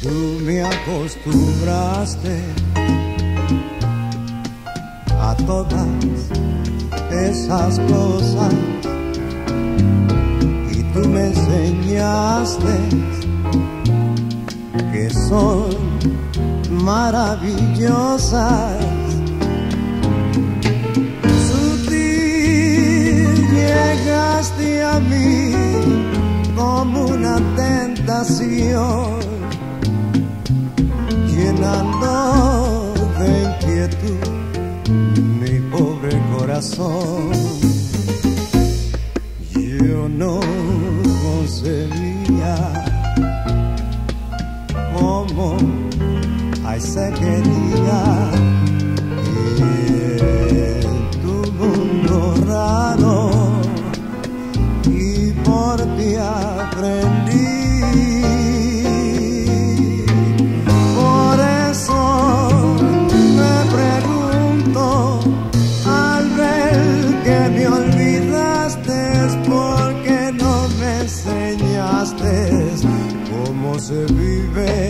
Tú me acostumbraste a todas esas cosas y tú me enseñaste que son maravillosas. Sutil llegaste a mí como una tentación, llenando de inquietud mi pobre corazón. Yo no concebía cómo ay se quería, y en tu mundo raro y por ti aprendí. Por eso me pregunto al ver que me olvidaste, ¿por qué no me enseñaste cómo se vive?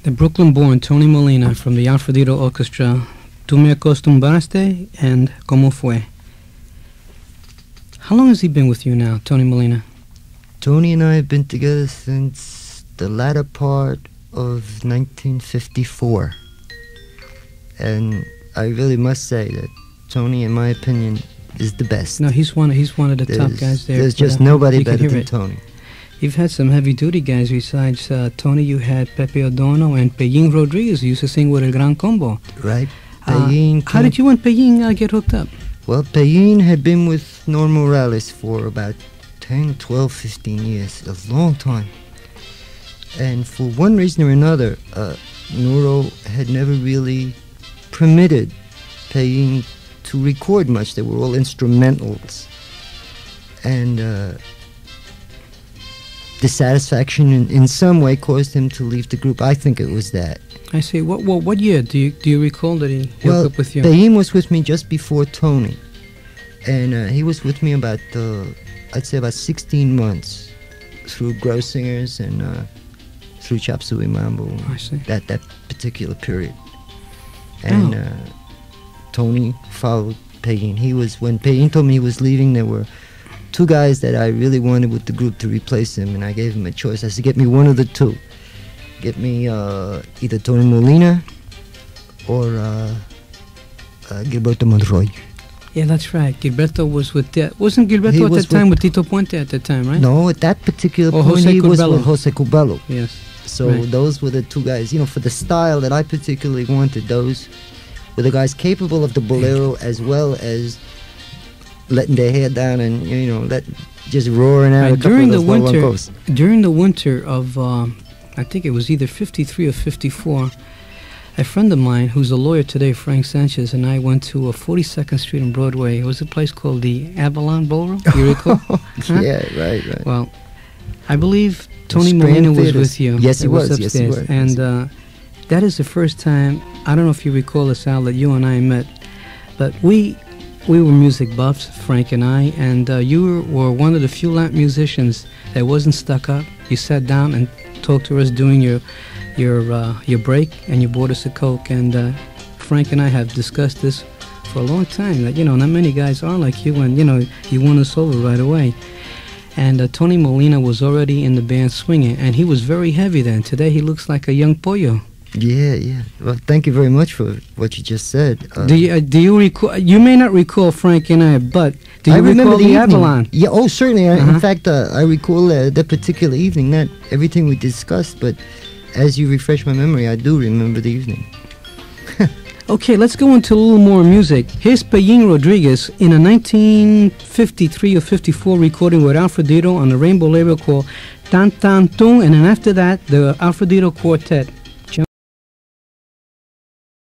The Brooklyn-born Tony Molina from the Alfredito Orchestra, TuMeAcostumbrastes and Como Fue. How long has he been with you now, Tony Molina? Tony and I have been together since the latter part of 1954. And I really must say that Tony, in my opinion, is the best. No, he's one of the top guys there. There's just nobody better than Tony. You've had some heavy-duty guys besides Tony. You had Pepe Adorno and Pellín Rodriguez, who used to sing with El Gran Combo. Right. Pellín how did you and Pellín get hooked up? Well, Pellín had been with Norm Morales for about 10, 12, 15 years, a long time. And for one reason or another, Noro had never really permitted Pellín to record much. They were all instrumentals. And dissatisfaction in some way caused him to leave the group. I think it was that. I see. What year do you recall that he hooked up with you? Pellín was with me just before Tony, and he was with me about I'd say about 16 months through Gross Singers and through Chop Suey Mambo. I see. That particular period, and Tony followed Pellín. When Pellín told me he was leaving, there were two guys that I really wanted with the group to replace him, and I gave him a choice. I said, get me one of the two. Get me either Tony Molina or Gilberto Monroy. Yeah, that's right. Gilberto was with wasn't Gilberto at that time with Tito Puente at the time, right? No, at that particular point he was with Jose Curbelo. Yes. So those were the two guys, for the style that I particularly wanted. Those were the guys capable of the bolero as well as letting their hair down and just roaring out a couple of those locos. During the winter of I think it was either 53 or 54, a friend of mine who's a lawyer today, Frank Sanchez, and I went to 42nd Street and Broadway. It was a place called the Avalon Ballroom. You recall? Yeah, right. Well, I believe Tony Molina was with you. Yes, he was. Upstairs. Yes, he was. And that is the first time, I don't know if you recall this, Al, that you and I met, but we were music buffs, Frank and I, and you were one of the few lamp musicians that wasn't stuck up. You sat down and talked to us during your break, and you bought us a Coke. And Frank and I have discussed this for a long time, that not many guys are like you, and you won us over right away. And Tony Molina was already in the band swinging, and he was very heavy then. Today he looks like a young pollo. Yeah. Well, thank you very much for what you just said. Do you recall? You may not recall Frank and I, but do you recall the Avalon? Yeah. Oh, certainly. In fact, I recall that particular evening. Not everything we discussed, but as you refresh my memory, I do remember the evening. Okay, let's go into a little more music. Here's Pellín Rodriguez in a 1953 or 54 recording with Alfredito on the Rainbow label called Tan Tan Tung, and then after that, the Alfredito Quartet.